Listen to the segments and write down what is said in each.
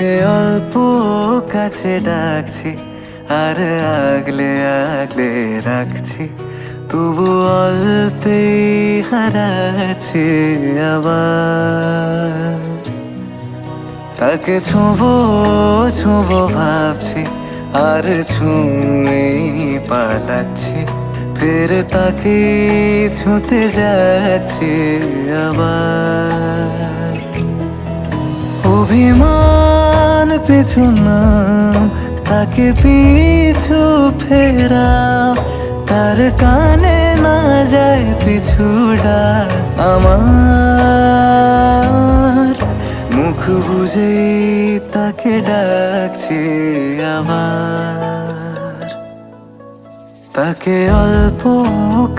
তাকে অল্প কাছে ডাকছি আর আগলে আগলে রাখছি, তবু অল্পে হারাচ্ছে আবার। তাকে ছোঁবো ছোঁবো ভাবছি আর ছুঁয়ে পালাচ্ছি, ফের তাকে ছুঁতে যাচ্ছে আবার। অভিমান পিছু নাম, তাকে পিছু ফেরাও, তার কানে না যায় পিছু ডাক আমার। মুখ বুঝেই তাকে ডাকছি আবার। তাকে অল্প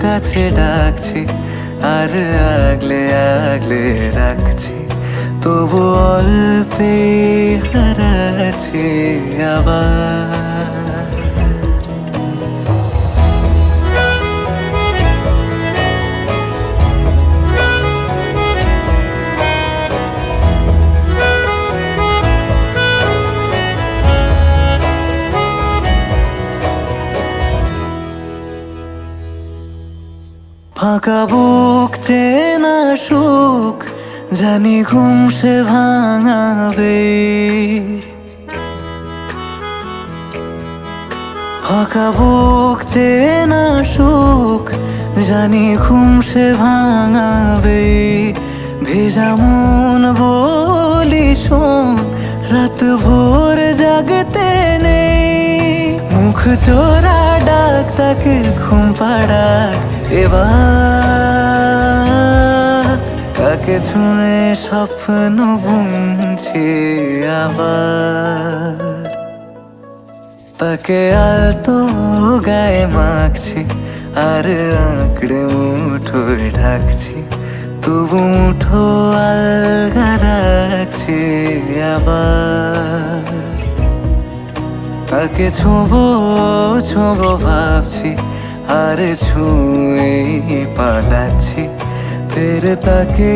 কাছে ডাকছি আর আগলে আগলে রাখছি, তবু অল্পে হারাচ্ছি আবার। ফাঁকা বুক চেনা সুখ জানি ঘুম সে ভাঙাবে, ফাঁকা বুক চেনা সুখ জানি ঘুম সে ভাঙাবে। ভেজা মন বলি শোন, রাত ভোর জাগতে নেই, মুখ চোরা ডাক তাকে ঘুম পাড়াক এবার। তাকে ছুঁয়ে স্বপ্ন বুনছি আবার। তাকে আলতো গায়ে মাখছি আর আঁকড়ে মুঠোয় ঢাকছি, তবু মুঠো আলগা রাখছি আবার। তাকে ছোঁবো ছোঁবো ভাবছি আর ছুঁয়ে পালাচ্ছি, ফের তাকে